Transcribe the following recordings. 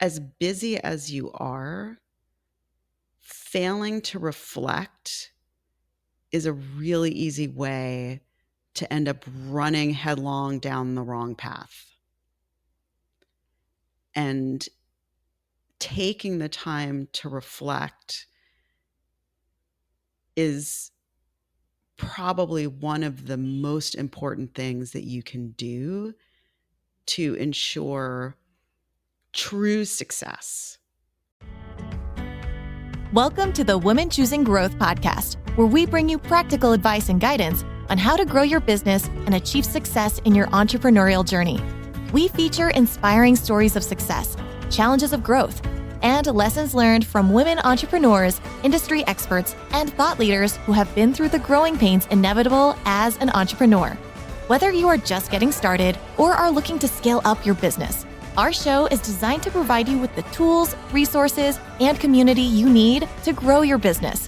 as busy as you are, failing to reflect is a really easy way to end up running headlong down the wrong path. And taking the time to reflect is probably one of the most important things that you can do to ensure true success. Welcome to the Women Choosing Growth podcast, where we bring you practical advice and guidance on how to grow your business and achieve success in your entrepreneurial journey. We feature inspiring stories of success, challenges of growth, and lessons learned from women entrepreneurs, industry experts, and thought leaders who have been through the growing pains inevitable as an entrepreneur. Whether you are just getting started or are looking to scale up your business, our show is designed to provide you with the tools, resources, and community you need to grow your business.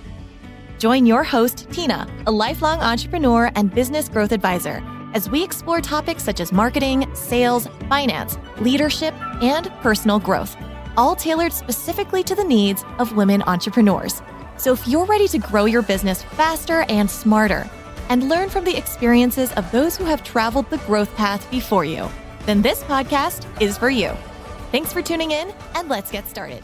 Join your host, Tina, a lifelong entrepreneur and business growth advisor, as we explore topics such as marketing, sales, finance, leadership, and personal growth, all tailored specifically to the needs of women entrepreneurs. So if you're ready to grow your business faster and smarter, and learn from the experiences of those who have traveled the growth path before you, then this podcast is for you. Thanks for tuning in, and let's get started.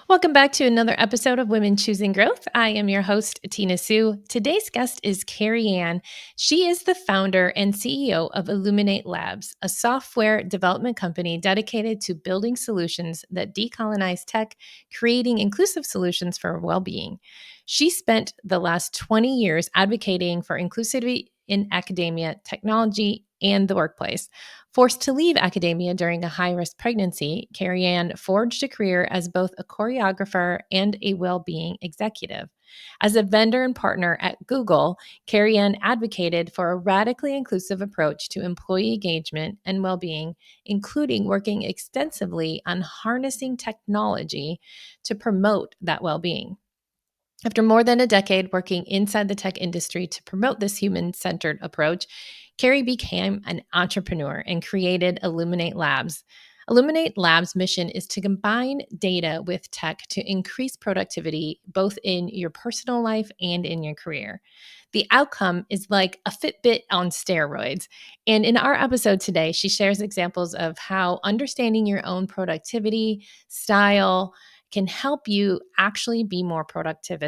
Welcome back to another episode of Women Choosing Growth. I am your host, Tina Sue. Today's guest is Kerry Ann. She is the founder and CEO of Eluminate Labs, a software development company dedicated to building solutions that decolonize tech, creating inclusive solutions for well-being. She spent the last 20 years advocating for inclusivity in academia, technology, and the workplace. Forced to leave academia during a high-risk pregnancy, Kerry Ann forged a career as both a choreographer and a well-being executive. As a vendor and partner at Google, Kerry Ann advocated for a radically inclusive approach to employee engagement and well-being, including working extensively on harnessing technology to promote that well-being. After more than a decade working inside the tech industry to promote this human-centered approach, Kerry became an entrepreneur and created Eluminate Labs. Eluminate Labs' mission is to combine data with tech to increase productivity both in your personal life and in your career. The outcome is like a Fitbit on steroids. And in our episode today, she shares examples of how understanding your own productivity, style, can help you actually be more productive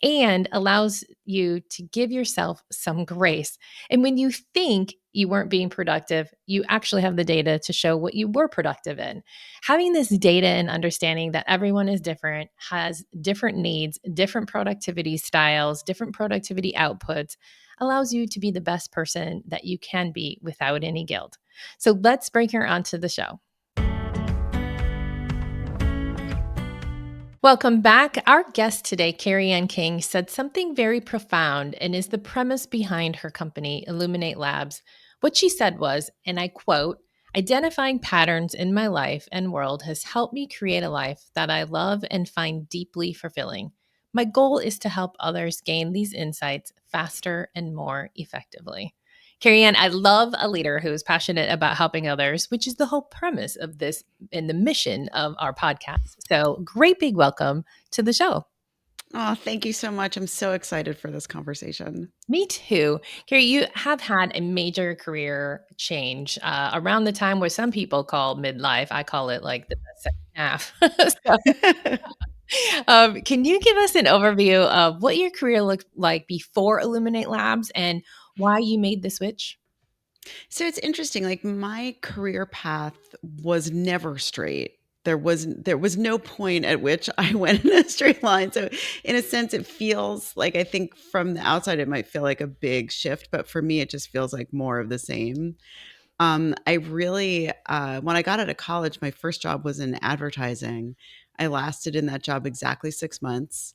and allows you to give yourself some grace. And when you think you weren't being productive, you actually have the data to show what you were productive in. Having this data and understanding that everyone is different, has different needs, different productivity styles, different productivity outputs, allows you to be the best person that you can be without any guilt. So let's bring her onto the show. Welcome back. Our guest today, Kerry Ann King, said something very profound and is the premise behind her company, Eluminate Labs. What she said was, and I quote, "Identifying patterns in my life and world has helped me create a life that I love and find deeply fulfilling. My goal is to help others gain these insights faster and more effectively." Kerry Ann, I love a leader who is passionate about helping others, which is the whole premise of this and the mission of our podcast. So great big welcome to the show. Oh, thank you so much. I'm so excited for this conversation. Me too. Kerry, you have had a major career change around the time where some people call midlife. I call it like the second half. Can you give us an overview of what your career looked like before Illuminate Labs and why you made the switch? So it's interesting, like my career path was never straight. There was no point at which I went in a straight line. So in a sense, it feels like, I think from the outside it might feel like a big shift, but for me it just feels like more of the same. I really, when I got out of college, my first job was in advertising. I lasted in that job exactly 6 months,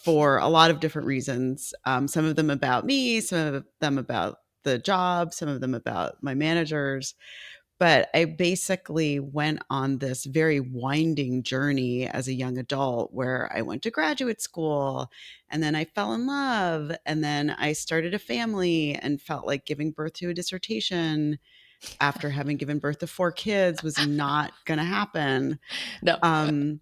for a lot of different reasons. Some of them about me, some of them about the job, some of them about my managers. But I basically went on this very winding journey as a young adult where I went to graduate school and then I fell in love and then I started a family and felt like giving birth to a dissertation. after having given birth to 4 kids was not gonna happen. No. Um,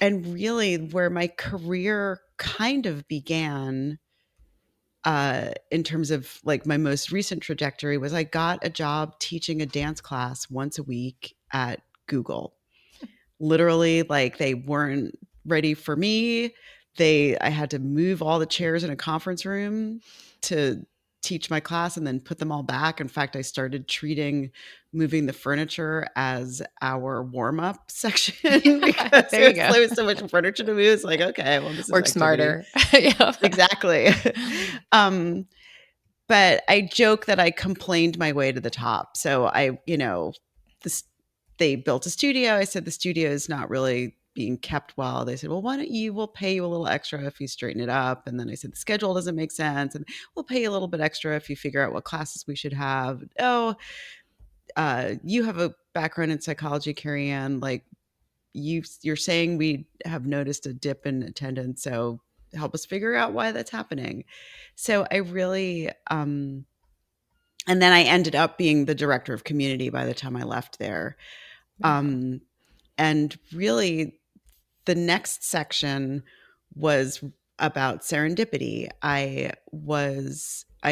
and really where my career kind of began, in terms of like my most recent trajectory, was I got a job teaching a dance class once a week at Google. Literally, like, they weren't ready for me. I had to move all the chairs in a conference room to teach my class and then put them all back. In fact, I started treating moving the furniture as our warm-up section because There you go. there was so much furniture to move. It's like, okay, well, this is Work activity. smarter. Yeah. Exactly. Um, but I joke that I complained my way to the top. So this they built a studio. I said the studio is not really being kept well. They said, well, why don't we'll pay you a little extra if you straighten it up. And then I said, the schedule doesn't make sense. And we'll pay you a little bit extra if you figure out what classes we should have. Oh, you have a background in psychology, Kerry Ann. Like, you're saying we have noticed a dip in attendance. So help us figure out why that's happening. So I really, and then I ended up being the director of community by the time I left there. Wow. And really, the next section was about serendipity. I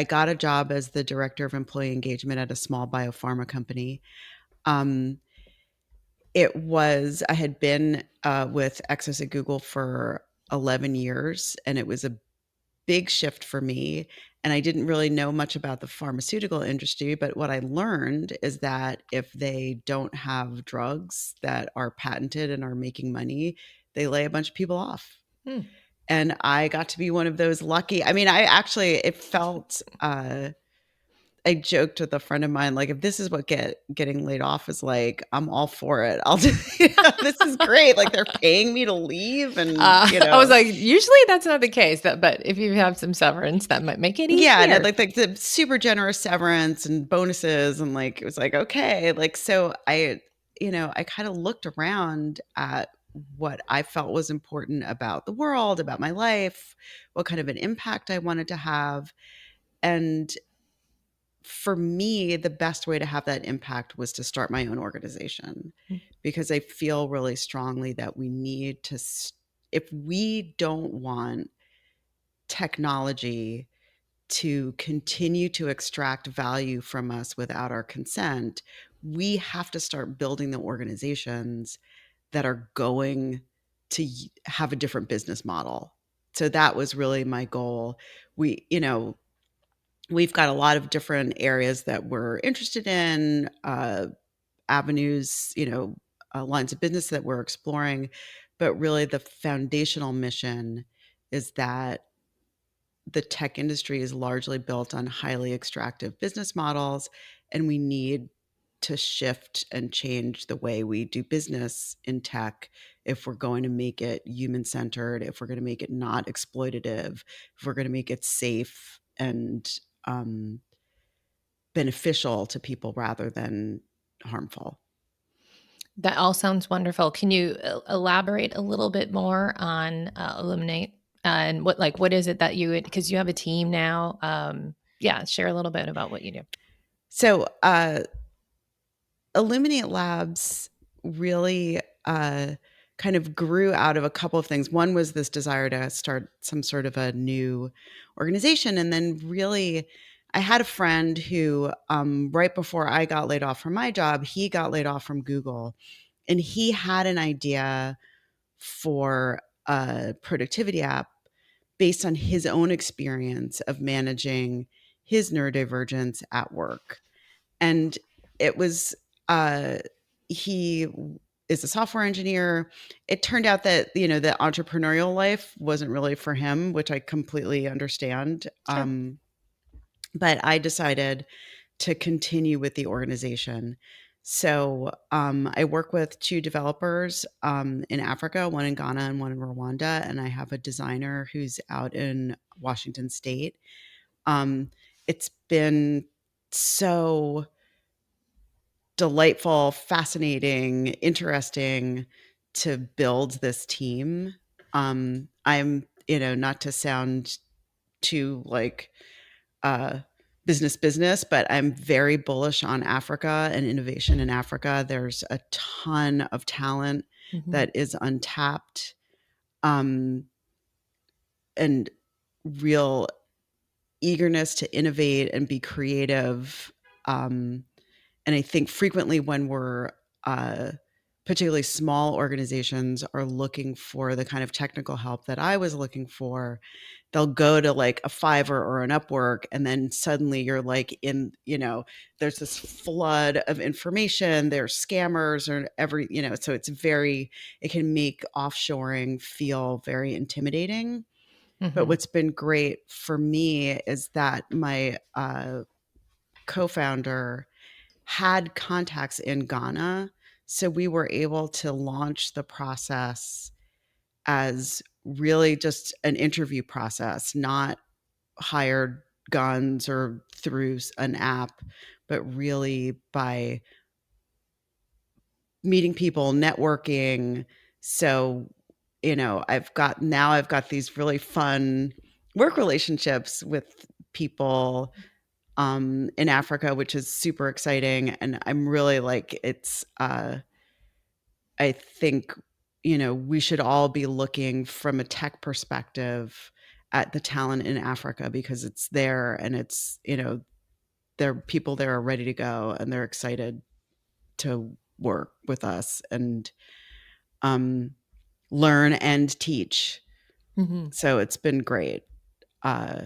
got a job as the director of employee engagement at a small biopharma company. Um, I had been with Exos at Google for 11 years, and it was a big shift for me. And I didn't really know much about the pharmaceutical industry, but what I learned is that if they don't have drugs that are patented and are making money, they lay a bunch of people off. Hmm. And I got to be one of those lucky. I mean, it felt, I joked with a friend of mine, like, if this is what getting laid off is like, I'm all for it. This is great. Like, they're paying me to leave, and I was like, usually that's not the case. But if you have some severance, that might make it easier. yeah, and like the super generous severance and bonuses, and like it was like, okay, like, so I kind of looked around at what I felt was important about the world, about my life, what kind of an impact I wanted to have, and for me, the best way to have that impact was to start my own organization, because I feel really strongly that we need to, if we don't want technology to continue to extract value from us without our consent, we have to start building the organizations that are going to have a different business model. So that was really my goal. We've got a lot of different areas that we're interested in, avenues, lines of business that we're exploring. But really, the foundational mission is that the tech industry is largely built on highly extractive business models, and we need to shift and change the way we do business in tech if we're going to make it human centered, if we're going to make it not exploitative, if we're going to make it safe and beneficial to people rather than harmful. That all sounds wonderful. Can you elaborate a little bit more on Illuminate and what is it that because you have a team now? Yeah, share a little bit about what you do. So, Illuminate Labs really kind of grew out of a couple of things. One was this desire to start some sort of a new organization. And then really, I had a friend who, right before I got laid off from my job, he got laid off from Google. And he had an idea for a productivity app based on his own experience of managing his neurodivergence at work. And it was, he is a software engineer. It turned out that, the entrepreneurial life wasn't really for him, which I completely understand. Sure. But I decided to continue with the organization. So I work with 2 developers in Africa, one in Ghana and one in Rwanda, and I have a designer who's out in Washington State. It's been so delightful, fascinating, interesting to build this team. I'm, not to sound too like business, but I'm very bullish on Africa and innovation in Africa. There's a ton of talent Mm-hmm. that is untapped, um, and real eagerness to innovate and be creative. And I think frequently when we're particularly small organizations are looking for the kind of technical help that I was looking for, they'll go to like a Fiverr or an Upwork, and then suddenly you're like in, there's this flood of information. There's scammers or so it can make offshoring feel very intimidating. But Mm-hmm. what's been great for me is that my co-founder had contacts in Ghana. So we were able to launch the process as really just an interview process, not hired guns or through an app, but really by meeting people, networking. So, I've got these really fun work relationships with people in Africa, which is super exciting. And I'm really like, I think, we should all be looking from a tech perspective at the talent in Africa because it's there and there people there are ready to go and they're excited to work with us and um, learn and teach. Mm-hmm. So it's been great. Uh,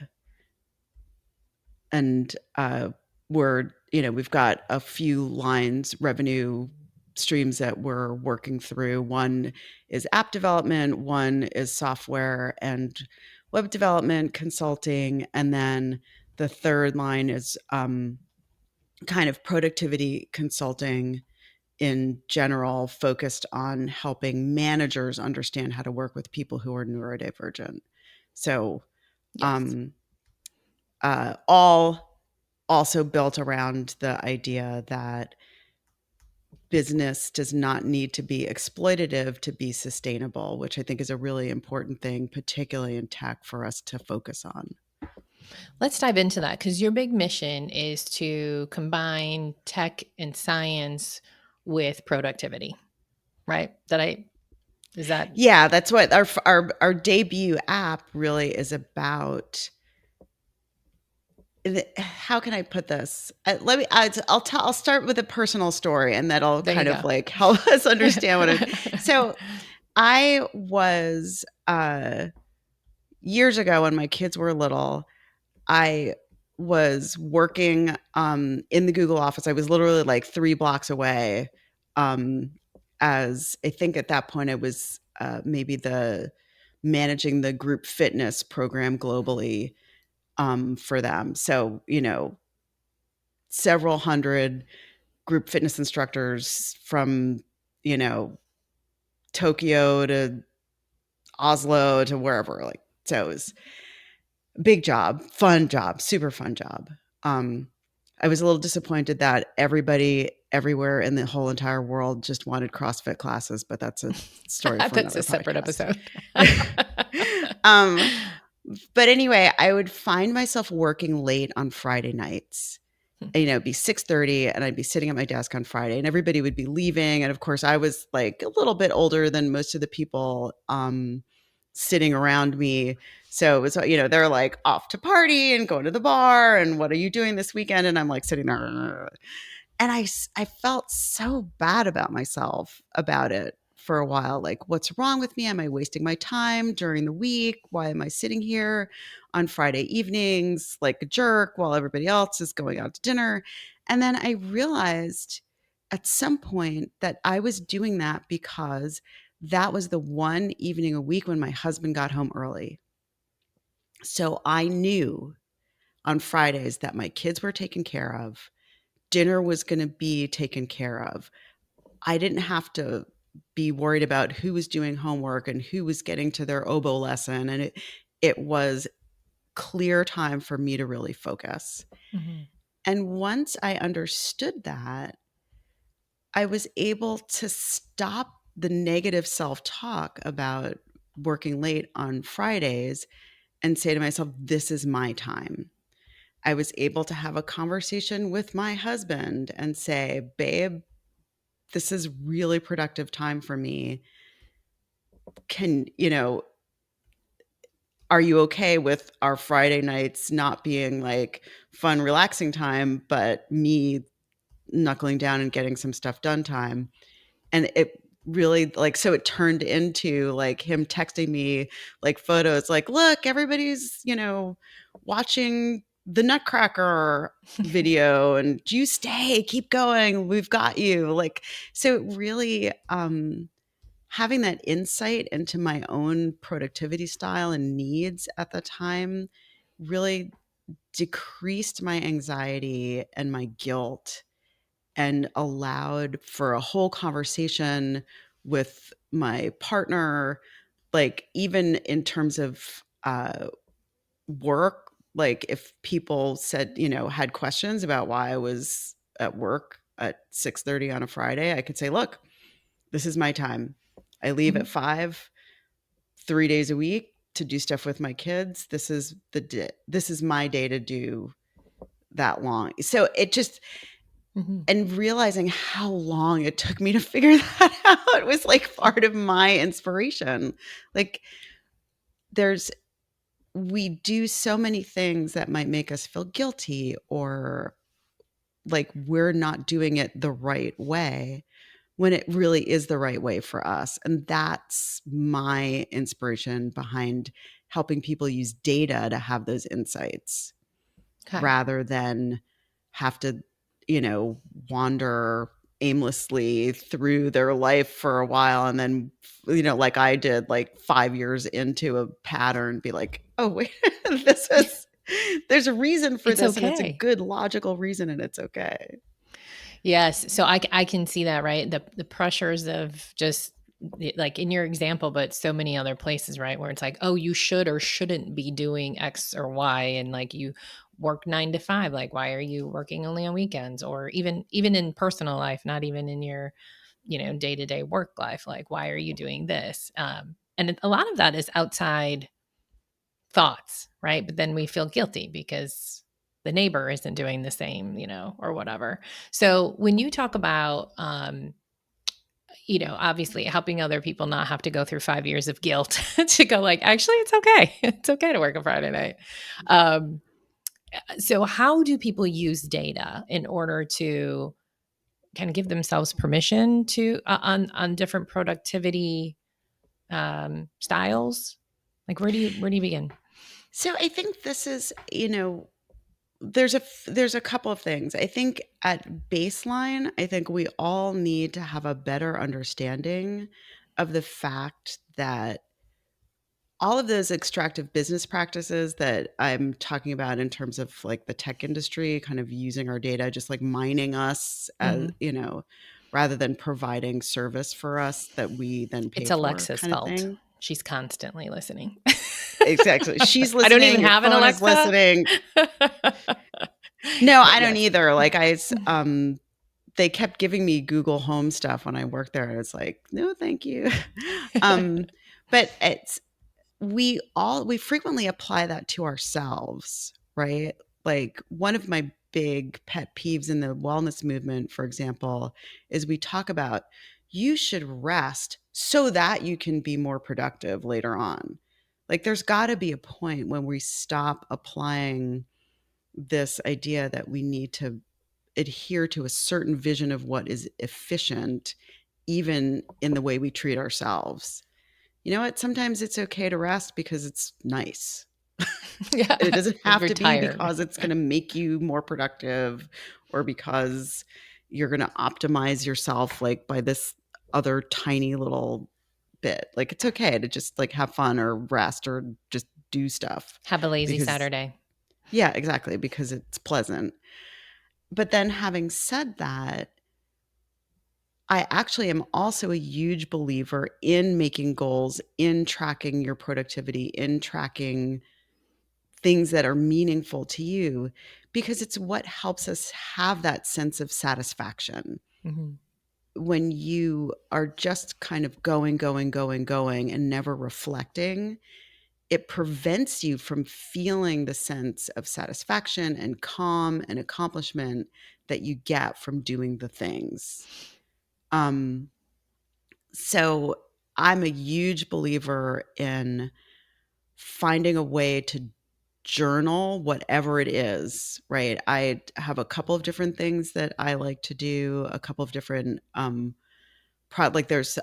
and we've got a few revenue streams that we're working through. One is app development, one is software and web development consulting, and then the third line is kind of productivity consulting in general, focused on helping managers understand how to work with people who are neurodivergent. So Yes. um, all also built around the idea that business does not need to be exploitative to be sustainable, which I think is a really important thing, particularly in tech, for us to focus on. Let's dive into that because your big mission is to combine tech and science with productivity, right? Is that Yeah, that's what our debut app really is about. How can I put this? Let me. I'll start with a personal story, and that'll there you kind of go. like help us understand what it. So, I was years ago when my kids were little. I was working in the Google office. I was literally like 3 blocks away. Um, as I think at that point I was maybe the managing the group fitness program globally for them. So, several hundred group fitness instructors from, you know, Tokyo to Oslo to wherever. Like, so it was a big job, fun job, super fun job. Um, I was a little disappointed that everybody everywhere in the whole entire world just wanted CrossFit classes, but that's a story for That's a another separate podcast. episode. um, but anyway, I would find myself working late on Friday nights. It'd be 6:30 and I'd be sitting at my desk on Friday and everybody would be leaving. And of course, I was like a little bit older than most of the people sitting around me. So it was, they're like off to party and going to the bar. And what are you doing this weekend? And I'm like sitting there. And I felt so bad about myself about it for a while. Like, what's wrong with me? Am I wasting my time during the week? Why am I sitting here on Friday evenings like a jerk while everybody else is going out to dinner? And then I realized at some point that I was doing that because that was the one evening a week when my husband got home early. So I knew on Fridays that my kids were taken care of, dinner was going to be taken care of. I didn't have to be worried about who was doing homework and who was getting to their oboe lesson. And it was clear time for me to really focus. Mhm. And once I understood that, I was able to stop the negative self-talk about working late on Fridays and say to myself, this is my time. I was able to have a conversation with my husband and say, babe, this is really productive time for me. Can, are you okay with our Friday nights not being like fun, relaxing time, but me knuckling down and getting some stuff done time? And it really like, so it turned into like him texting me like photos, like, look, everybody's, watching the Nutcracker video and you stay, keep going. We've got you. Like, so it really, having that insight into my own productivity style and needs at the time really decreased my anxiety and my guilt and allowed for a whole conversation with my partner, like even in terms of work, like if people said, had questions about why I was at work at 6:30 on a Friday, I could say, look, this is my time. I leave Mhm. at 5, 3 days a week to do stuff with my kids. This is my day to do that long. So it just, Mhm. and realizing how long it took me to figure that out was like part of my inspiration. Like there's we do so many things that might make us feel guilty or like we're not doing it the right way when it really is the right way for us. And that's my inspiration behind helping people use data to have those insights Okay. rather than have to, you know, wander aimlessly through their life for a while and then, like I did, like 5 years into a pattern, be like, "Oh, wait, this is there's a reason for It's this and it's a okay. good logical reason and it's okay." Yes. So I can see that, right? The pressures of just like in your example, but so many other places, right? Where it's like, oh, you should or shouldn't be doing X or Y. And like you work 9 to 5. Like, why are you working only on weekends? Or even in personal life, not even in your, day-to-day work life. Like, why are you doing this? And a lot of that is outside thoughts, right? But then we feel guilty because the neighbor isn't doing the same, or whatever. So when you talk about, obviously helping other people not have to go through 5 years of guilt to go like, actually, it's okay. It's okay to work a Friday night. Um, so how do people use data in order to kind of give themselves permission to on different productivity styles? Like where do you begin? So I think this is, there's a couple of things. I think at baseline, I think we all need to have a better understanding of the fact that all of those extractive business practices that I'm talking about in terms of like the tech industry, kind of using our data, just like mining us as, Mhm. rather than providing service for us that we then pay It's for Alexa's kind of fault. thing. She's constantly listening. Exactly. She's I don't listening, even your have an phone is Alexa. listening. No, I But don't yes. either. Like they kept giving me Google Home stuff when I worked there. And it's like, no, thank you. um, but we frequently apply that to ourselves, right? Like one of my big pet peeves in the wellness movement, for example, is we talk about you should rest so that you can be more productive later on. Like there's got to be a point when we stop applying this idea that we need to adhere to a certain vision of what is efficient, even in the way we treat ourselves. You know what? Sometimes it's okay to rest because it's nice. Yeah. It doesn't If have you're to be tired. because it's going to make you more productive or because you're going to optimize yourself like by this other tiny little bit. Like it's okay to just like have fun or rest or just do stuff Have a lazy because Saturday. yeah, exactly, because it's pleasant. But then having said that, I actually am also a huge believer in making goals, in tracking your productivity, in tracking things that are meaningful to you, because it's what helps us have that sense of satisfaction. Mhm. When you are just kind of going, going, going, going, and never reflecting, it prevents you from feeling the sense of satisfaction and calm and accomplishment that you get from doing the things. Um, so I'm a huge believer in finding a way to journal whatever it is, right? I have a couple of different things that I like to do, a couple of different like there's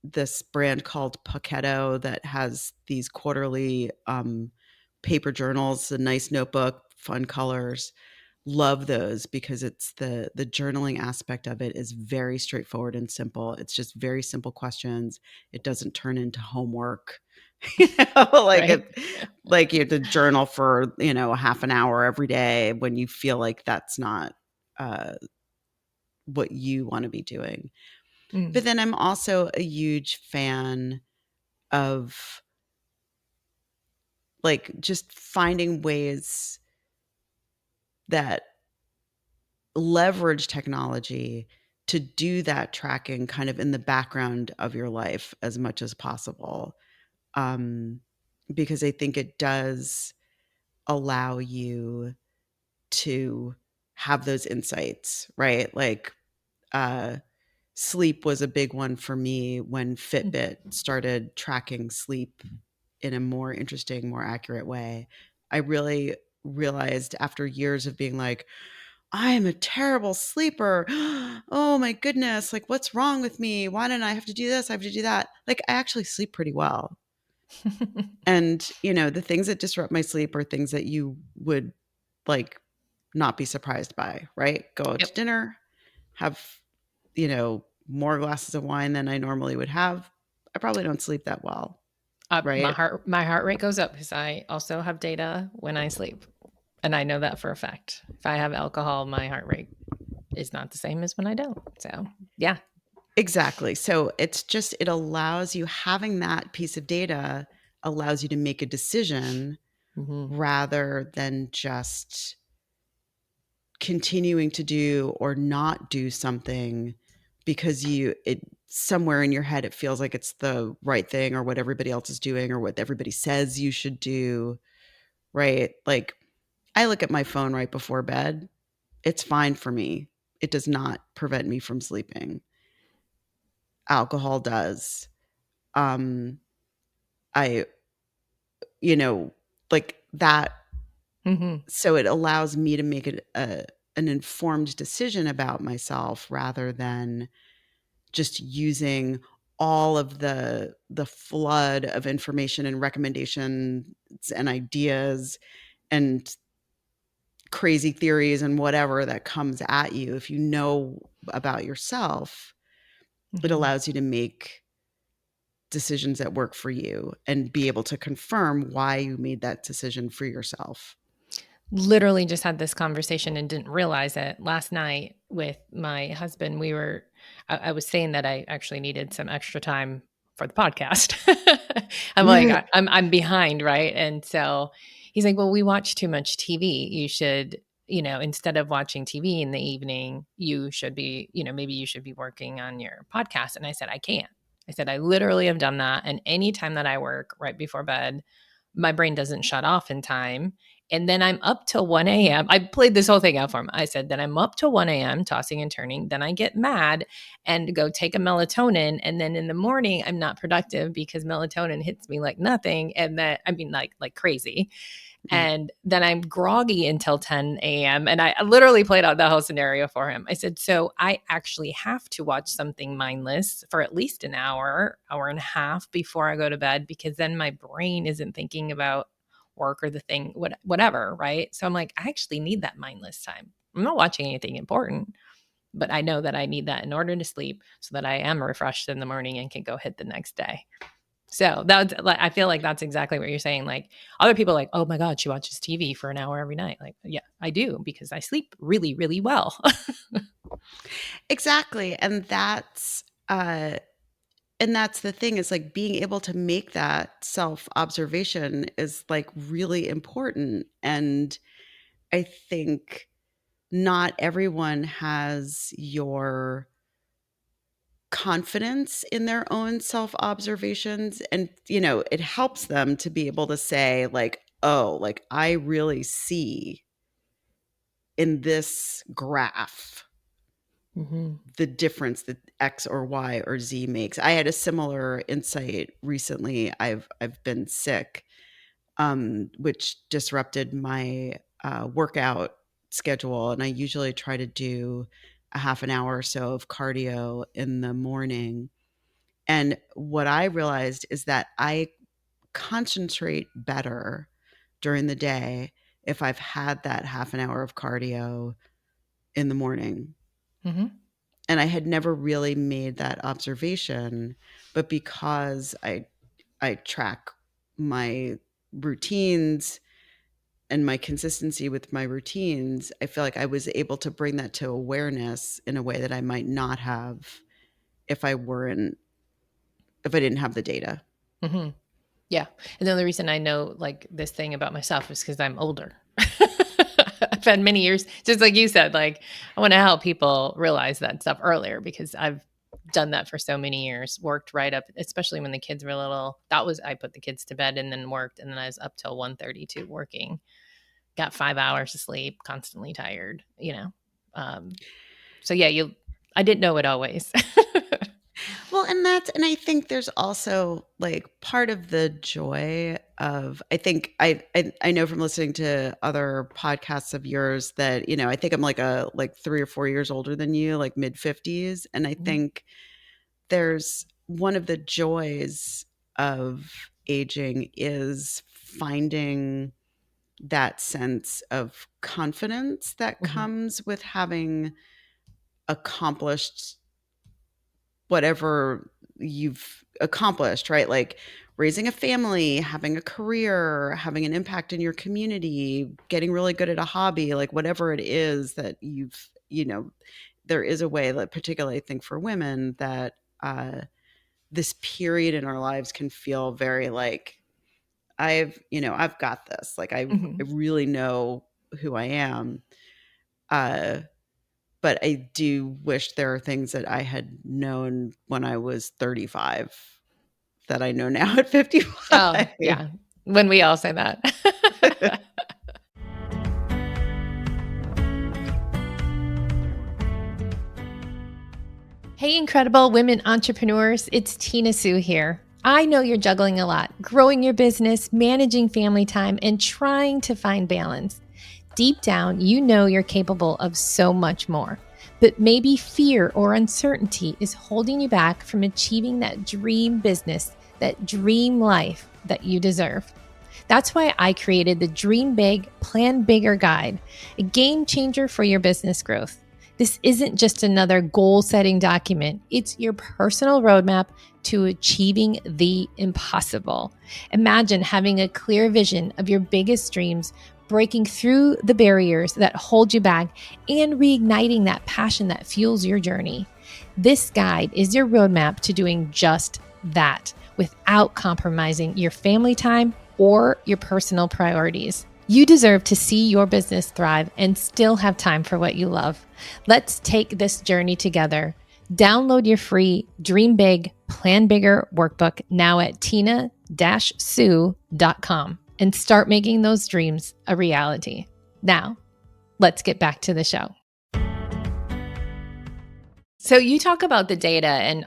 this brand called Pocketto that has these quarterly paper journals, a nice notebook, fun colors. Love those because it's the journaling aspect of it is very straightforward and simple. It's just very simple questions. It doesn't turn into homework. You know, Right. like you have to journal for, a half an hour every day when you feel like that's not uh, what you want to be doing. Mm. But then I'm also a huge fan of like just finding ways that leverage technology to do that tracking kind of in the background of your life as much as possible. Um, because I think it does allow you to have those insights, right? Like uh, sleep was a big one for me when Fitbit started tracking sleep in a more interesting, more accurate way. I really realized after years of being like, I am a terrible sleeper. Oh my goodness. Like, what's wrong with me? Why didn't I have to do this? I have to do that. Like, I actually sleep pretty well. And, the things that disrupt my sleep are things that you would like not be surprised by, right? Go out to Yep. dinner, have, more glasses of wine than I normally would have. I probably don't sleep that well, My right? heart rate goes up because I also have data when I sleep, and I know that for a fact. If I have alcohol, my heart rate is not the same as when I don't. So yeah. Exactly. So it allows you having that piece of data allows you to make a decision Hmm. rather than just continuing to do or not do something because it somewhere in your head it feels like it's the right thing or what everybody else is doing or what everybody says you should do, right? Like I look at my phone right before bed. It's fine for me. It does not prevent me from sleeping. Alcohol does. Um I you know like that, Hmm. so it allows me to make an informed decision about myself rather than just using all of the flood of information and recommendations and ideas and crazy theories and whatever that comes at you. If you know about yourself, it Hmm. allows you to make decisions that work for you and be able to confirm why you made that decision for yourself. Literally just had this conversation and didn't realize it last night with my husband. I was saying that I actually needed some extra time for the podcast. I'm like, I'm behind, right? And so he's like, well, we watch too much TV. You should, instead of watching TV in the evening, you should be, maybe you should be working on your podcast. And I said, I can't. I said, I literally have done that. And anytime that I work right before bed, my brain doesn't shut off in time, and then I'm up till 1 a.m. I played this whole thing out for him. I said, then I'm up till 1 a.m. tossing and turning. Then I get mad and go take a melatonin. And then in the morning, I'm not productive because melatonin hits me like nothing. And then, I mean, like crazy. Yeah. And then I'm groggy until 10 a.m. And I literally played out the whole scenario for him. I said, so I actually have to watch something mindless for at least an hour, hour and a half before I go to bed, because then my brain isn't thinking about work or the thing, whatever. Right. So I'm like, I actually need that mindless time. I'm not watching anything important, but I know that I need that in order to sleep so that I am refreshed in the morning and can go hit the next day. So that's like, I feel like that's exactly what you're saying. Like other people are like, oh my God, she watches TV for an hour every night. Like, yeah, I do because I sleep really, really well. Exactly. And that's the thing is like being able to make that self-observation is like really important. And I think not everyone has your confidence in their own self-observations, and, it helps them to be able to say, like, "Oh, like, I really see in this graph Mm-hmm. the difference that X or Y or Z makes." I had a similar insight recently. I've been sick, which disrupted my workout schedule, and I usually try to do a half an hour or so of cardio in the morning. And what I realized is that I concentrate better during the day if I've had that half an hour of cardio in the morning. Mm-hmm. And I had never really made that observation, but because I track my routines and my consistency with my routines, I feel like I was able to bring that to awareness in a way that I might not have if if I didn't have the data. Mm-hmm. Yeah. And the only reason I know like this thing about myself is because I'm older. I've had many years, just like you said, like I want to help people realize that stuff earlier because I've done that for so many years, worked right up, especially when the kids were little. I put the kids to bed and then worked. And then I was up till 1:32 working, got 5 hours of sleep, constantly tired. Um, so yeah, I didn't know it always. Well, and I think there's also like part of the joy of, I think I know from listening to other podcasts of yours that, I think I'm like 3 or 4 years older than you, like mid-50s. And I think there's one of the joys of aging is finding that sense of confidence that Mhm. comes with having accomplished whatever you've accomplished, right? Like raising a family, having a career, having an impact in your community, getting really good at a hobby, like whatever it is that there is a way that, particularly I think for women, that this period in our lives can feel very like, I've got this. Like I Mhm. really know who I am. Uh, but I do wish there are things that I had known when I was 35 that I know now at Oh, 55. yeah. When we all say that. Hey, incredible women entrepreneurs. It's Tina Sue here. I know you're juggling a lot, growing your business, managing family time, and trying to find balance. Deep down, you know you're capable of so much more. But maybe fear or uncertainty is holding you back from achieving that dream business, that dream life that you deserve. That's why I created the Dream Big, Plan Bigger guide, a game changer for your business growth. This isn't just another goal setting document, it's your personal roadmap to achieving the impossible. Imagine having a clear vision of your biggest dreams, breaking through the barriers that hold you back, and reigniting that passion that fuels your journey. This guide is your roadmap to doing just that without compromising your family time or your personal priorities. You deserve to see your business thrive and still have time for what you love. Let's take this journey together. Download your free Dream Big, Plan Bigger workbook now at tina-sue.com and start making those dreams a reality. Now, let's get back to the show. So you talk about the data and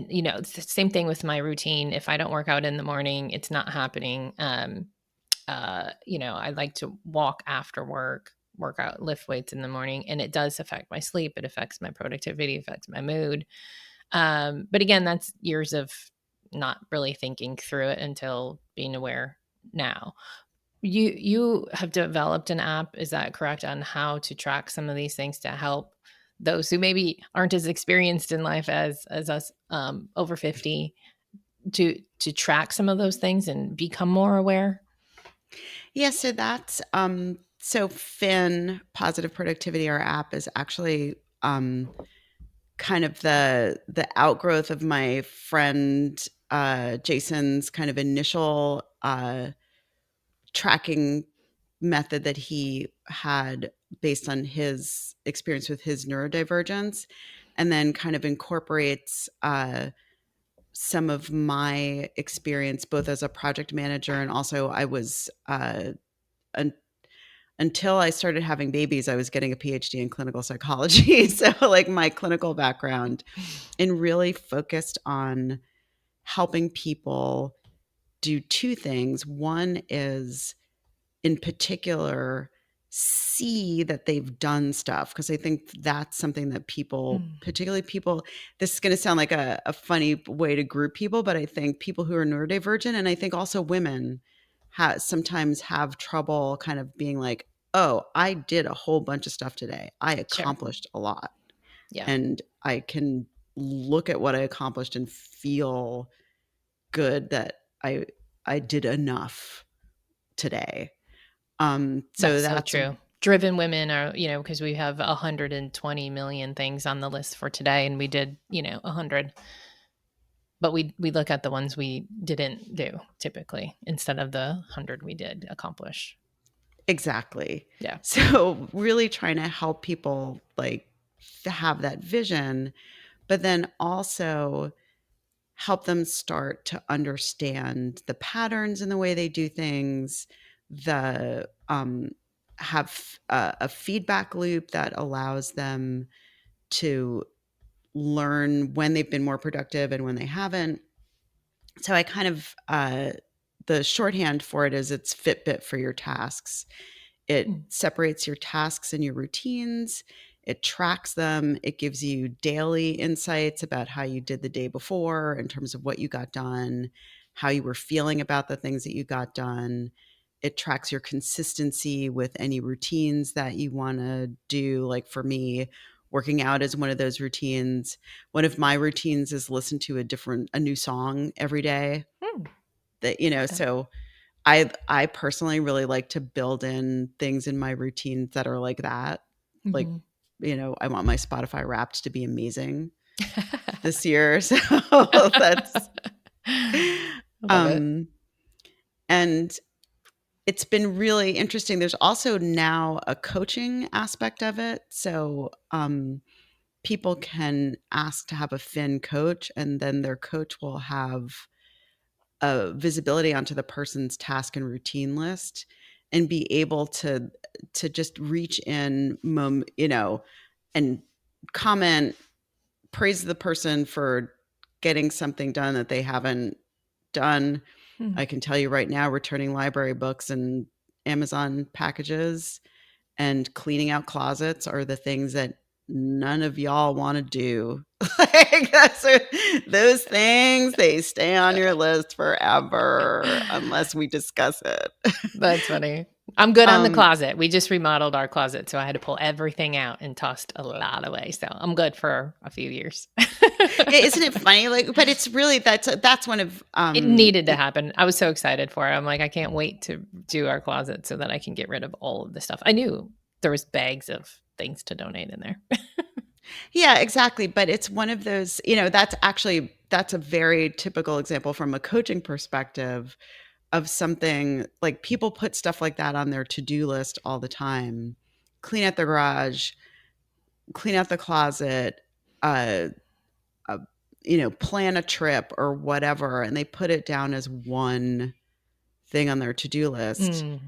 it's the same thing with my routine. If I don't work out in the morning, it's not happening. I like to walk after work out, lift weights in the morning, and it does affect my sleep. It affects my productivity, affects my mood. But again, that's years of not really thinking through it until being aware now. You have developed an app, is that correct, on how to track some of these things to help those who maybe aren't as experienced in life as us over 50 to track some of those things and become more aware? Yeah, so that's so Fin Positive Productivity, our app, is actually kind of the outgrowth of my friend Jason's kind of initial tracking method that he had based on his experience with his neurodivergence. and then kind of incorporates some of my experience both as a project manager, and also I was un- until I started having babies, I was getting a PhD in clinical psychology. So like my clinical background, and really focused on helping people do two things. One is, in particular, see that they've done stuff, because I think that's something that people, particularly people, this is going to sound like a funny way to group people, but I think people who are neurodivergent, and I think also women, sometimes have trouble kind of being like, oh, I did a whole bunch of stuff today. I Sure. accomplished a lot, Yeah. and I can look at what I accomplished and feel good that I did enough today. So That's so that's true. Driven women are, because we have 120 million things on the list for today, and we did, 100. But we look at the ones we didn't do typically instead of the 100 we did accomplish. exactly. Yeah. So really trying to help people like to have that vision, but then also help them start to understand the patterns in the way they do things, the have a feedback loop that allows them to learn when they've been more productive and when they haven't. So I kind of the shorthand for it is it's Fitbit for your tasks. It Mm. separates your tasks and your routines. It tracks them. It gives you daily insights about how you did the day before in terms of what you got done, how you were feeling about the things that you got done. It tracks your consistency with any routines that you want to do. Like for me, working out is one of those routines. One of my routines is listen to a new song every day. Mm. That, Okay. so I personally really like to build in things in my routines that are like that. Like, Mhm. I want my Spotify Wrapped to be amazing this year. So that's I love it. um and it's been really interesting. There's also now a coaching aspect of it. So people can ask to have a fin coach, and then their coach will have a visibility onto the person's task and routine list, and be able to just reach in, and comment, praise the person for getting something done that they haven't done. Mm. I can tell you right now, returning library books and Amazon packages and cleaning out closets are the things that none of y'all want to do. Like those things, they stay on your list forever unless we discuss it. That's funny. I'm good on the Um, closet. We just remodeled our closet, so I had to pull everything out and tossed a lot away. So I'm good for a few years. isn't it funny? Like, but it's really that's one of It needed to happen. I was so excited for it. I'm like, I can't wait to do our closet so that I can get rid of all of the stuff. I knew there was bags of things to donate in there. yeah, exactly. But it's one of those, that's a very typical example from a coaching perspective of something like people put stuff like that on their to-do list all the time. Clean out the garage, clean out the closet, uh, uh, plan a trip or whatever, and they put it down as one thing on their to-do list, Mm,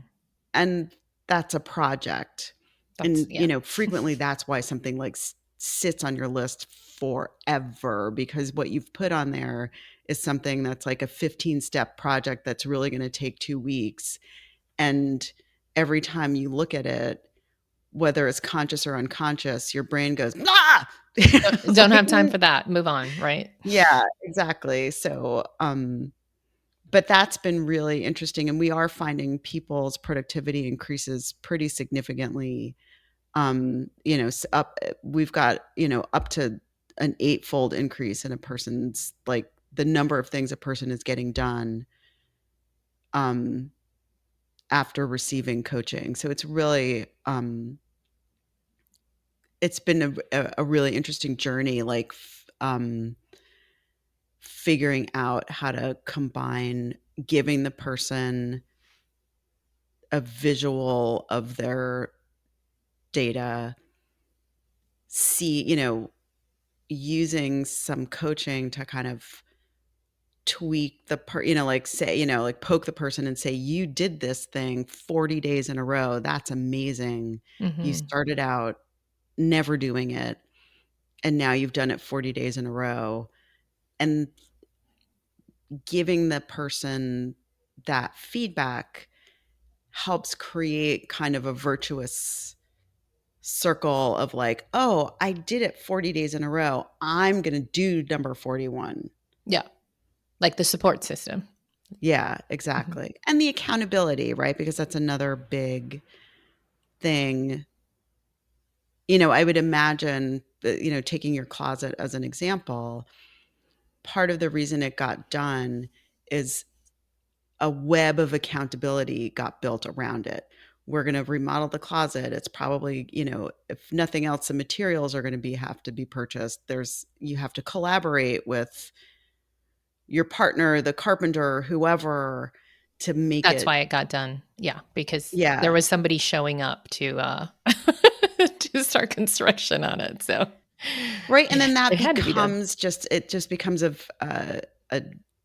and that's a project. that's, And yeah. frequently that's why something like sits on your list forever, because what you've put on there is something that's like a 15-step project that's really going to take 2 weeks, and every time you look at it, whether it's conscious or unconscious, your brain goes, "Ah!" It's Don't like, have time for that. Move on, right? yeah, exactly. So, but that's been really interesting, and we are finding people's productivity increases pretty significantly. We've got, up to an eightfold increase in a person's, like, the number of things a person is getting done, um, after receiving coaching. So it's really, it's been a really interesting journey, like, figuring out how to combine giving the person a visual of their data, see, using some coaching to kind of tweak the like say, like poke the person and say, you did this thing 40 days in a row. That's amazing. You Hmm. started out never doing it, and now you've done it 40 days in a row. And giving the person that feedback helps create kind of a virtuous circle of like, oh, I did it 40 days in a row. I'm going to do number 41. Yeah. Like the support system. Yeah, Hmm. exactly. And the accountability, right? Because that's another big thing. I would imagine that, taking your closet as an example, part of the reason it got done is a web of accountability got built around it. We're going to remodel the closet. It's probably, if nothing else, the materials are going to have to be purchased. You have to collaborate with your partner, the carpenter, whoever, to make That's it. why it got done. Yeah, because there Yeah. was somebody showing up to to start construction on it. So Right. And then it had to be done. it just becomes a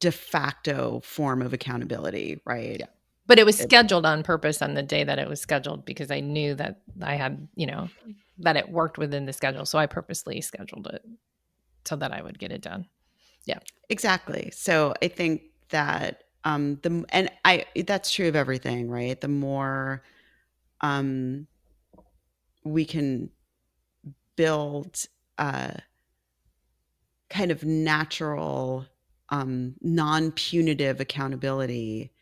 de facto form of accountability, right? Yeah. But it was It, scheduled on purpose on the day that it was scheduled because I knew that I had, that it worked within the schedule. So I purposely scheduled it so that I would get it done. Yeah. exactly. So I think that that's true of everything, right? The more um, we can build kind of natural, non-punitive accountability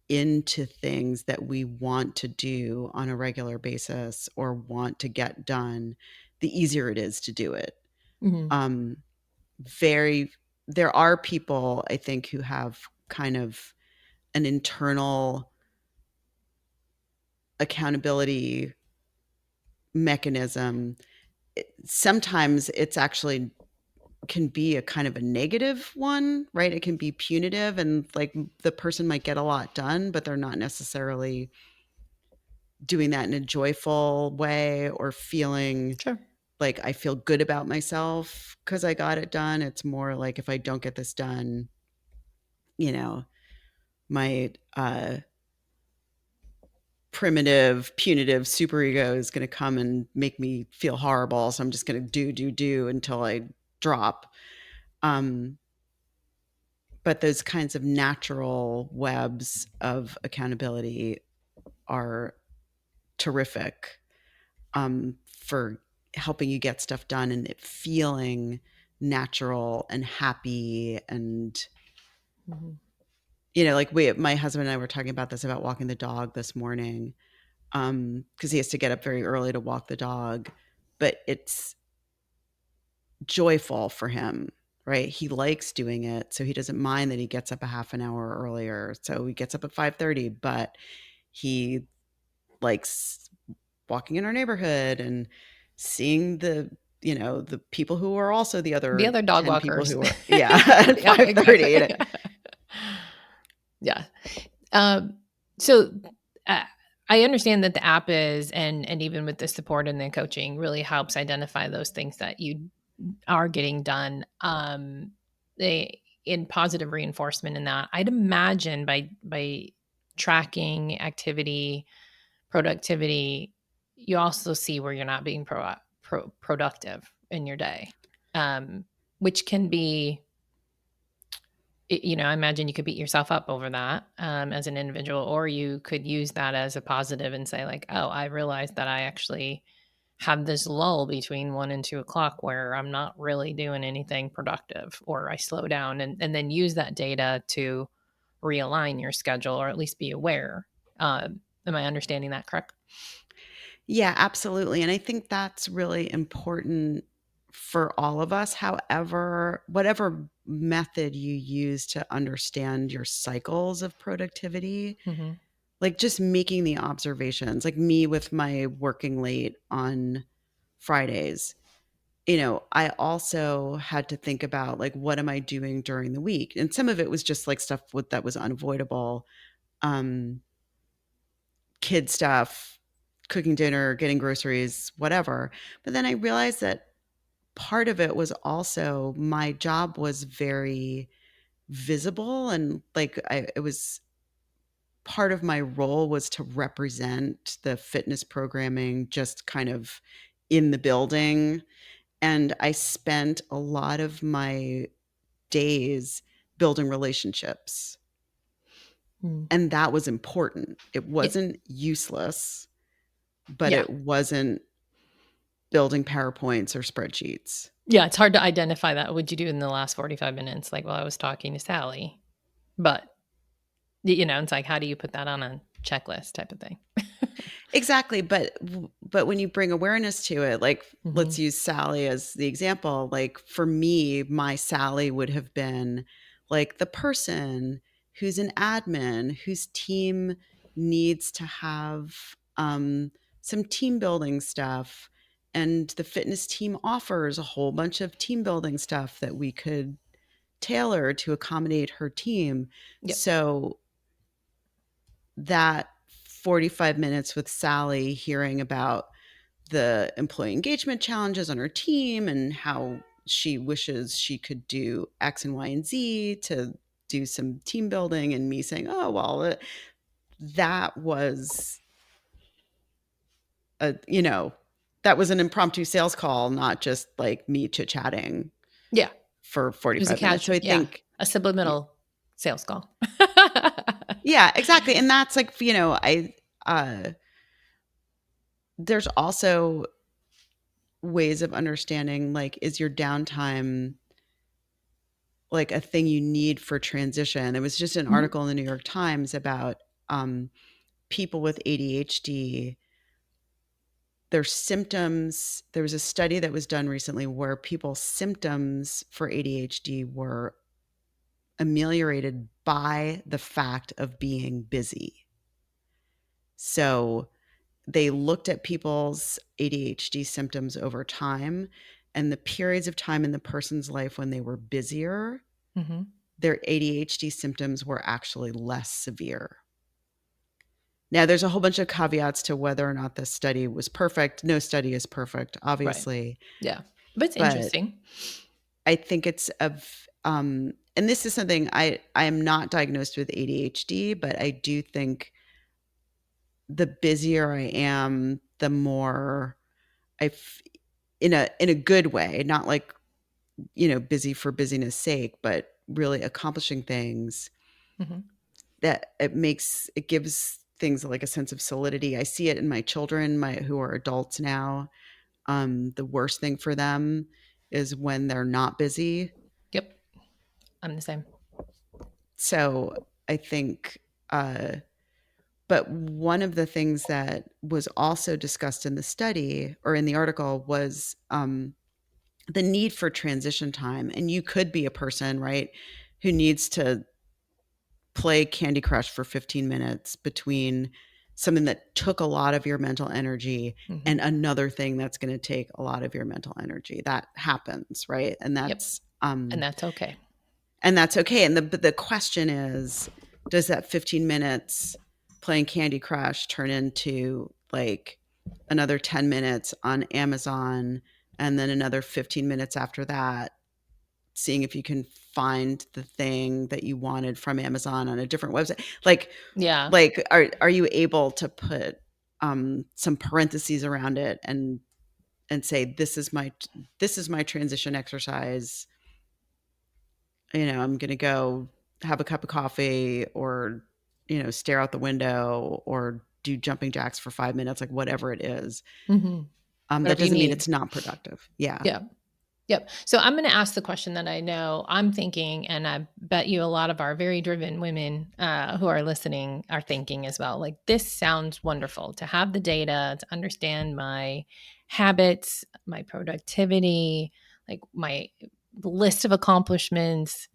into things that we want to do on a regular basis or want to get done, the easier it is to do it. Hmm. Um, very, there are people I think who have kind of an internal accountability mechanism. Sometimes it's actually can be a kind of a negative one, right? It can be punitive, and like the person might get a lot done, but they're not necessarily doing that in a joyful way or feeling Sure. like I feel good about myself because I got it done. It's more like if I don't get this done, you know, my primitive, punitive superego is going to come and make me feel horrible. So I'm just going to do until I drop. Um, but those kinds of natural webs of accountability are terrific for helping you get stuff done and it feeling natural and happy. And Hmm. like my husband and I were talking about this, about walking the dog this morning, because he has to get up very early to walk the dog, but it's joyful for him, right? He likes doing it, so he doesn't mind that he gets up a half an hour earlier. So he gets up at 5:30, but he likes walking in our neighborhood and seeing the people who are also the The other other dog 10 people walkers. who are at Yeah, 5:30. exactly. Yeah. Um, so uh, I understand that the app is, and even with the support and the coaching, really helps identify those things that you are getting done. They in positive reinforcement in that. I'd imagine by tracking activity, productivity, you also see where you're not being productive in your day, um, which can be, I imagine you could beat yourself up over that as an individual, or you could use that as a positive and say, like, oh, I realized that I actually have this lull between 1 and 2 o'clock where I'm not really doing anything productive, or I slow down, and then use that data to realign your schedule, or at least be aware. Am I understanding that correct? Yeah, absolutely. And I think that's really important for all of us. However, whatever method you use to understand your cycles of productivity, Mm-hmm. like just making the observations, like me with my working late on Fridays, I also had to think about like, what am I doing during the week? And some of it was just like stuff that was unavoidable. Um, kid stuff, cooking dinner, getting groceries, whatever. But then I realized that part of it was also my job was very visible, and like it was part of my role was to represent the fitness programming just kind of in the building. And I spent a lot of my days building relationships. Mm. And that was important. It Yeah. wasn't useless, but Yeah. it wasn't building PowerPoints or spreadsheets. Yeah. It's hard to identify that. What'd you do in the last 45 minutes? Like, well, I was talking to Sally. But, it's like, how do you put that on a checklist type of thing? Exactly, but when you bring awareness to it, like Mm-hmm. let's use Sally as the example. Like for me, my Sally would have been like the person who's an admin whose team needs to have some team building stuff, and the fitness team offers a whole bunch of team building stuff that we could tailor to accommodate her team. Yep. So that 45 minutes with Sally hearing about the employee engagement challenges on her team and how she wishes she could do X and Y and Z to do some team building, and me saying, oh, well, that was that was an impromptu sales call, not just like me chit chatting Yeah. for It was a 45 minutes. So casual, I yeah, think, a subliminal sales call. yeah, exactly. And that's like, there's also ways of understanding, like, is your downtime like a thing you need for transition? There was just an Mhm. article in the New York Times about people with ADHD, their symptoms. There was a study that was done recently where people's symptoms for ADHD were ameliorated by the fact of being busy. So they looked at people's ADHD symptoms over time, and the periods of time in the person's life when they were busier, Mm-hmm. their ADHD symptoms were actually less severe. Now, there's a whole bunch of caveats to whether or not this study was perfect. No study is perfect, Right. obviously, Yeah. But it's but interesting. I think it's and this is something, I am not diagnosed with ADHD, but I do think the busier I am, the more in a good way, not like, busy for busyness sake, but really accomplishing things, Mm-hmm. that it gives things like a sense of solidity. I see it in my children, who are adults now. The worst thing for them is when they're not busy. Yep. I'm the same. So I think, but one of the things that was also discussed in the study or in the article was the need for transition time. And you could be a person, right, who needs to play Candy Crush for 15 minutes between something that took a lot of your mental energy Mm-hmm. and another thing that's going to take a lot of your mental energy. That happens, right? And Yep. And that's okay. that's okay. And the question is, does that 15 minutes playing Candy Crush turn into like another 10 minutes on Amazon, and then another 15 minutes after that seeing if you can find the thing that you wanted from Amazon on a different website? Yeah. Like are you able to put some parentheses around it and say, this is my transition exercise. I'm going to go have a cup of coffee, or stare out the window, or do jumping jacks for 5 minutes, like whatever it is. Mm-hmm. That Whatever you doesn't mean need. it's not productive. Yeah. Yeah. Yep. So I'm going to ask the question that I know I'm thinking, and I bet you a lot of our very driven women who are listening are thinking as well. Like, this sounds wonderful to have the data, to understand my habits, my productivity, like my list of accomplishments.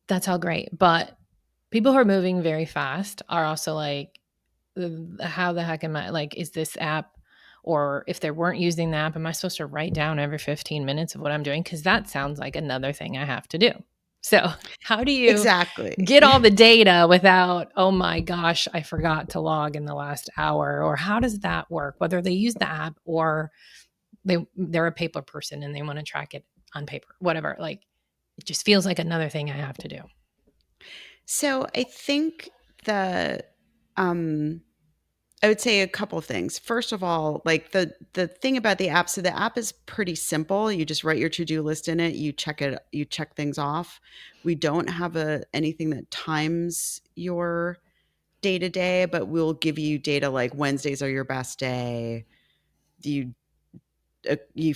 That's all great. But people who are moving very fast are also like, how the heck am I, like, is this app, or if they weren't using the app, am I supposed to write down every 15 minutes of what I'm doing? Because that sounds like another thing I have to do. So how do you Exactly. get all the data without, oh my gosh, I forgot to log in the last hour? Or how does that work, whether they use the app or they're a paper person and they want to track it on paper, whatever. Like, it just feels like another thing I have to do. So I think the um I would say a couple of things. First of all, like the thing about the app, so the app is pretty simple. You just write your to-do list in it, you check things off. We don't have anything that times your day to day, but we'll give you data like Wednesdays are your best day. You you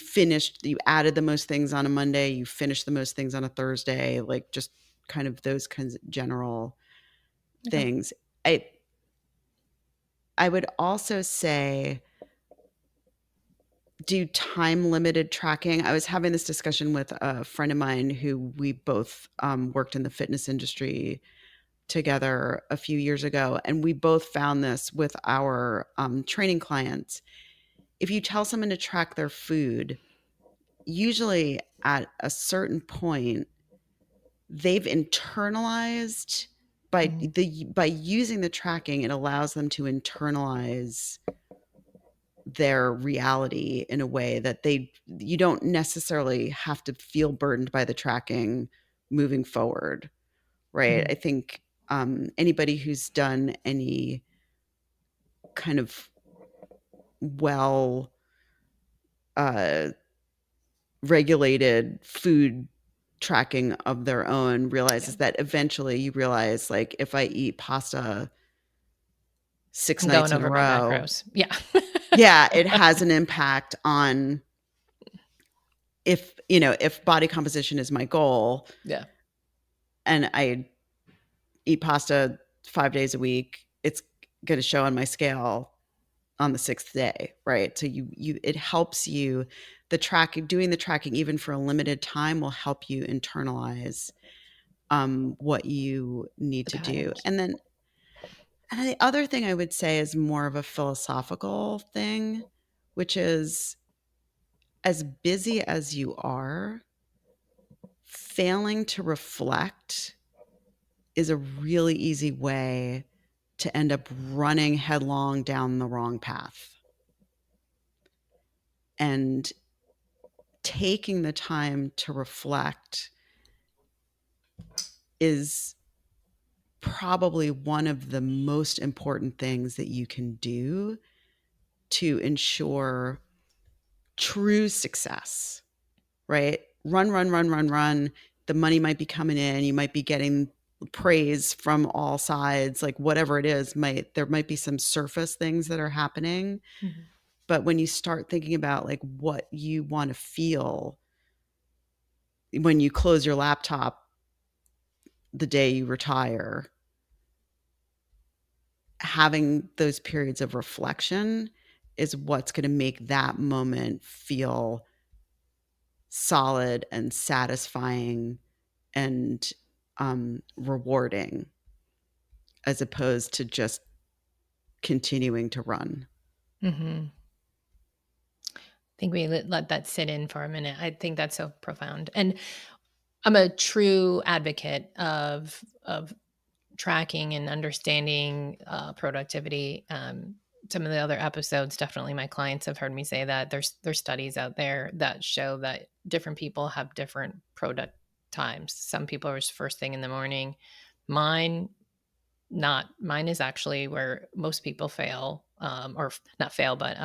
added the most things on a Monday, you finished the most things on a Thursday, like just kind of those kinds of general Okay. things. I I would also say do time limited tracking. I was having this discussion with a friend of mine who we both worked in the fitness industry together a few years ago. And we both found this with our training clients. If you tell someone to track their food, usually at a certain point, they've internalized by using the tracking, it allows them to internalize their reality in a way that you don't necessarily have to feel burdened by the tracking moving forward, right? Mm-hmm. I think anybody who's done any kind of well uh, regulated food tracking of their own Yeah. realizes that eventually you realize, like, if I eat pasta six I'm nights going in a over my row, macros. Yeah. yeah, it has an impact on if body composition is my goal Yeah. and I eat pasta 5 days a week, it's going to show on my scale on the sixth day, right? So it helps you, doing the tracking even for a limited time will help you internalize what you need The to do. patterns. And the other thing I would say is more of a philosophical thing, which is as busy as you are, failing to reflect is a really easy way to end up running headlong down the wrong path. And taking the time to reflect is probably one of the most important things that you can do to ensure true success, right? Run, run, run, run, run. The money might be coming in. You might be getting praise from all sides, like whatever it is, there might be some surface things that are happening. Mm-hmm. But when you start thinking about like what you want to feel when you close your laptop the day you retire, having those periods of reflection is what's going to make that moment feel solid and satisfying and rewarding as opposed to just continuing to run. Mm-hmm. I think we let that sit in for a minute. I think that's so profound. And I'm a true advocate of tracking and understanding productivity. Some of the other episodes, definitely my clients have heard me say that there's studies out there that show that different people have different product times. Some people are first thing in the morning. Mine, not mine is actually where most people fail, or not fail, but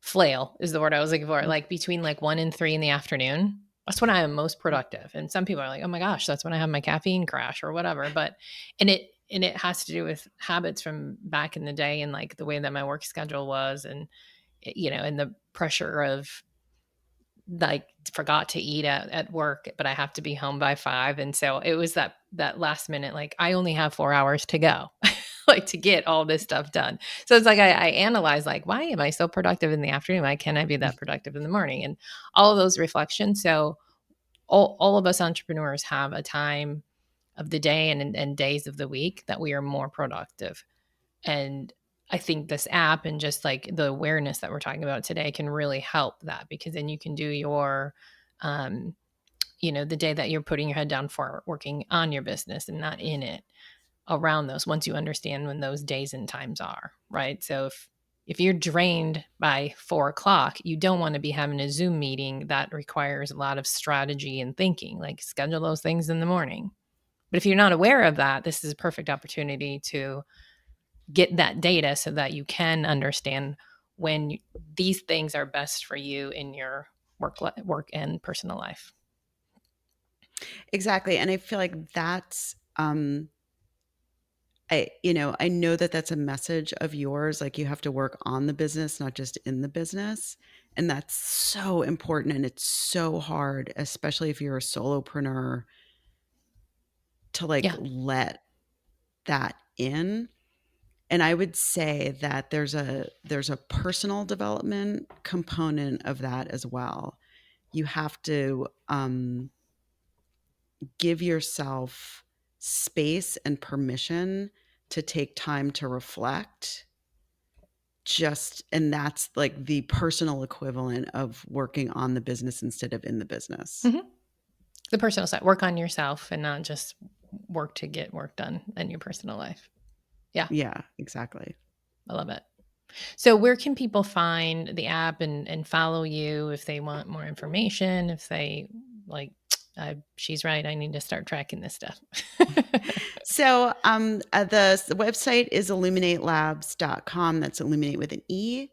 flail is the word I was looking for. Like between like 1 and 3 in the afternoon. That's when I am most productive. And some people are like, oh my gosh, that's when I have my caffeine crash or whatever. But and it has to do with habits from back in the day and like the way that my work schedule was and and the pressure of like forgot to eat at work, but I have to be home by 5. And so it was that last minute, like I only have 4 hours to go. Like to get all this stuff done. So it's like I analyze like, why am I so productive in the afternoon? Why can't I be that productive in the morning? And all of those reflections. So all of us entrepreneurs have a time of the day and days of the week that we are more productive. And I think this app and just like the awareness that we're talking about today can really help that, because then you can do your the day that you're putting your head down for working on your business and not in it, around those, once you understand when those days and times are, right? So if, 100%. if you're drained by 4 o'clock, you don't want to be having a Zoom meeting that requires a lot of strategy and thinking, like schedule those things in the morning. But if you're not aware of that, this is a perfect opportunity to get that data so that you can understand when these things are best for you in your work and personal life. Exactly. And I feel like that's, I know that that's a message of yours. Like you have to work on the business, not just in the business. And that's so important. And it's so hard, especially if you're a solopreneur, to like Yeah. let that in. And I would say that there's a personal development component of that as well. You have to give yourself space and permission to take time to reflect. And that's like the personal equivalent of working on the business instead of in the business. Mm-hmm. The personal side, work on yourself and not just work to get work done in your personal life. Yeah. Yeah, exactly. I love it. So where can people find the app and follow you if they want more information, if they like, she's right, I need to start tracking this stuff. So the website is eluminatelabs.com. That's Illuminate with an E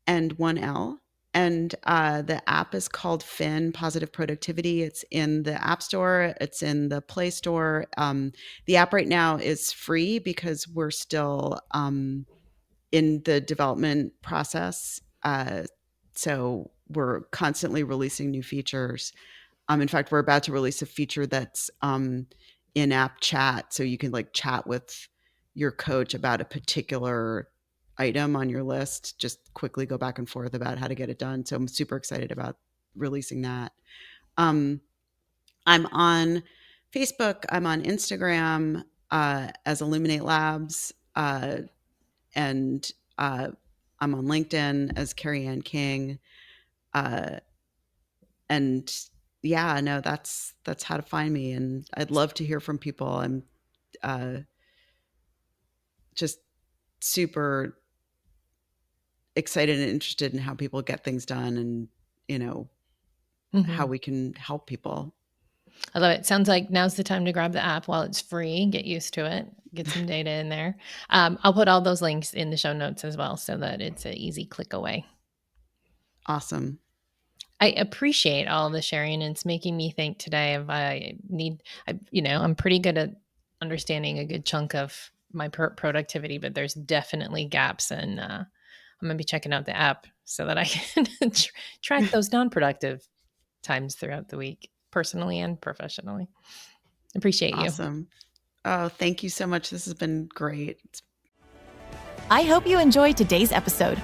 and one L. And the app is called Fin Positive Productivity. It's in the App Store. It's in the Play Store. The app right now is free because we're still in the development process. So we're constantly releasing new features. In fact, we're about to release a feature that's in-app chat. So you can like chat with your coach about a particular item on your list, just quickly go back and forth about how to get it done. So I'm super excited about releasing that. I'm on Facebook. I'm on Instagram as Eluminate Labs. And I'm on LinkedIn as Kerry Ann King. And yeah, no, that's how to find me. And I'd love to hear from people. I'm just super excited and interested in how people get things done and, how we can help people. I love it. Sounds like now's the time to grab the app while it's free. Get used to it. Get some data in there. I'll put all those links in the show notes as well so that it's an easy click away. Awesome. I appreciate all the sharing. And it's making me think today of I'm pretty good at understanding a good chunk of my productivity, but there's definitely gaps. And I'm going to be checking out the app so that I can track those non-productive times throughout the week, personally and professionally. Appreciate you. Awesome. Oh, thank you so much. This has been great. I hope you enjoyed today's episode.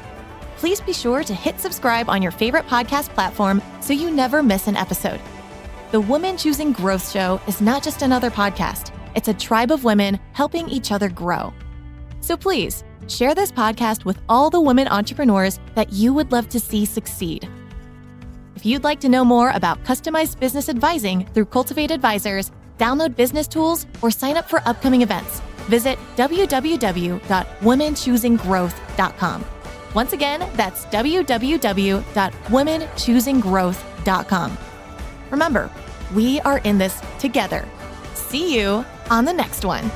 Please be sure to hit subscribe on your favorite podcast platform so you never miss an episode. The Women Choosing Growth Show is not just another podcast. It's a tribe of women helping each other grow. So please share this podcast with all the women entrepreneurs that you would love to see succeed. If you'd like to know more about customized business advising through Cultivate Advisors, download business tools, or sign up for upcoming events, visit www.womenchoosinggrowth.com. Once again, that's www.womenchoosinggrowth.com. Remember, we are in this together. See you on the next one.